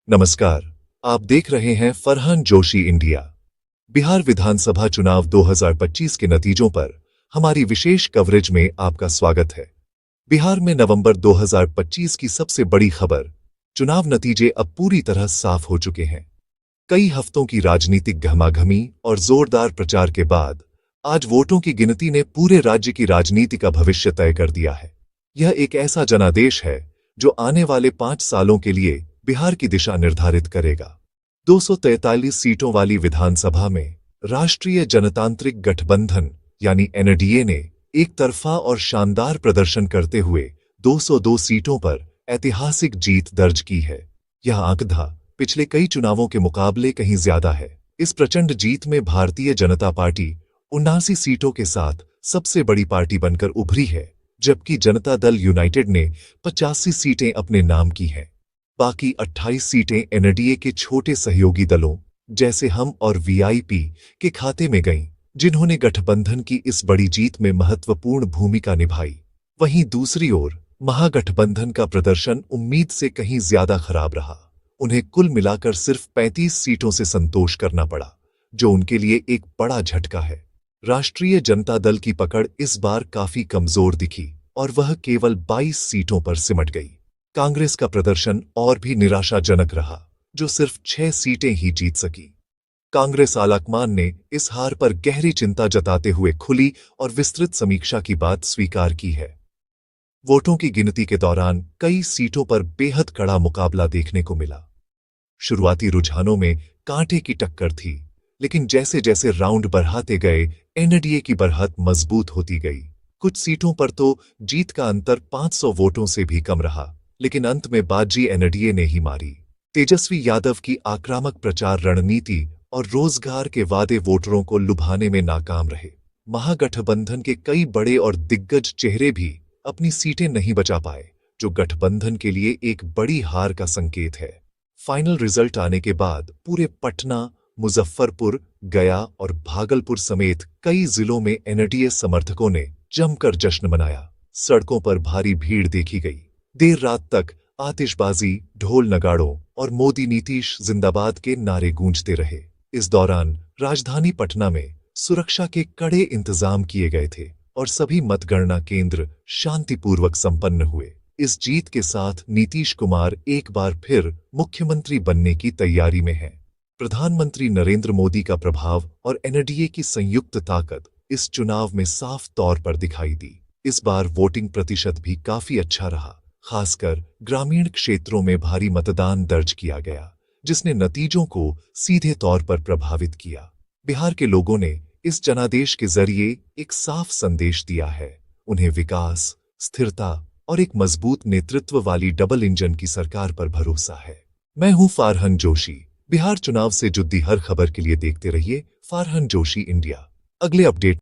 नमस्कार। आप देख रहे हैं फरहान जोशी इंडिया। बिहार विधानसभा चुनाव 2025 के नतीजों पर हमारी विशेष कवरेज में आपका स्वागत है। बिहार में नवंबर 2025 की सबसे बड़ी खबर, चुनाव नतीजे अब पूरी तरह साफ हो चुके हैं। कई हफ्तों की राजनीतिक गहमागहमी और जोरदार प्रचार के बाद आज वोटों की गिनती ने पूरे राज्य की राजनीति का भविष्य तय कर दिया है। यह एक ऐसा जनादेश है जो आने वाले 5 सालों के लिए बिहार की दिशा निर्धारित करेगा। 243 सीटों वाली विधानसभा में राष्ट्रीय जनतांत्रिक गठबंधन यानी एनडीए ने एक तरफा और शानदार प्रदर्शन करते हुए 202 सीटों पर ऐतिहासिक जीत दर्ज की है। यह आंकड़ा पिछले कई चुनावों के मुकाबले कहीं ज्यादा है। इस प्रचंड जीत में भारतीय जनता पार्टी 79 सीटों के साथ सबसे बड़ी पार्टी बनकर उभरी है, जबकि जनता दल यूनाइटेड ने 85 सीटें अपने नाम की हैं। बाकी 28 सीटें एनडीए के छोटे सहयोगी दलों जैसे हम और वीआईपी के खाते में गईं, जिन्होंने गठबंधन की इस बड़ी जीत में महत्वपूर्ण भूमिका निभाई। वहीं दूसरी ओर महागठबंधन का प्रदर्शन उम्मीद से कहीं ज्यादा खराब रहा। उन्हें कुल मिलाकर सिर्फ 35 सीटों से संतोष करना पड़ा, जो उनके लिए एक बड़ा झटका है। राष्ट्रीय जनता दल की पकड़ इस बार काफी कमजोर दिखी और वह केवल 22 सीटों पर सिमट गई। कांग्रेस का प्रदर्शन और भी निराशाजनक रहा, जो सिर्फ 6 सीटें ही जीत सकी। कांग्रेस आलाकमान ने इस हार पर गहरी चिंता जताते हुए खुली और विस्तृत समीक्षा की बात स्वीकार की है। वोटों की गिनती के दौरान कई सीटों पर बेहद कड़ा मुकाबला देखने को मिला। शुरुआती रुझानों में कांटे की टक्कर थी, लेकिन जैसे जैसे राउंड बढ़ाते गए एनडीए की बढ़त मजबूत होती गई। कुछ सीटों पर तो जीत का अंतर 500 वोटों से भी कम रहा, लेकिन अंत में बाजी एनडीए ने ही मारी। तेजस्वी यादव की आक्रामक प्रचार रणनीति और रोजगार के वादे वोटरों को लुभाने में नाकाम रहे। महागठबंधन के कई बड़े और दिग्गज चेहरे भी अपनी सीटें नहीं बचा पाए, जो गठबंधन के लिए एक बड़ी हार का संकेत है। फाइनल रिजल्ट आने के बाद पूरे पटना, मुजफ्फरपुर, गया और भागलपुर समेत कई जिलों में एनडीए समर्थकों ने जमकर जश्न मनाया। सड़कों पर भारी भीड़ देखी गई। देर रात तक आतिशबाजी, ढोल नगाड़ों और मोदी नीतीश जिंदाबाद के नारे गूंजते रहे। इस दौरान राजधानी पटना में सुरक्षा के कड़े इंतजाम किए गए थे और सभी मतगणना केंद्र शांतिपूर्वक संपन्न हुए। इस जीत के साथ नीतीश कुमार एक बार फिर मुख्यमंत्री बनने की तैयारी में हैं। प्रधानमंत्री नरेंद्र मोदी का प्रभाव और एनडीए की संयुक्त ताकत इस चुनाव में साफ तौर पर दिखाई दी। इस बार वोटिंग प्रतिशत भी काफी अच्छा रहा। खासकर ग्रामीण क्षेत्रों में भारी मतदान दर्ज किया गया, जिसने नतीजों को सीधे तौर पर प्रभावित किया। बिहार के लोगों ने इस जनादेश के जरिए एक साफ संदेश दिया है। उन्हें विकास, स्थिरता और एक मजबूत नेतृत्व वाली डबल इंजन की सरकार पर भरोसा है। मैं हूं फरहान जोशी। बिहार चुनाव से जुड़ी हर खबर के लिए देखते रहिए फरहान जोशी इंडिया। अगले अपडेट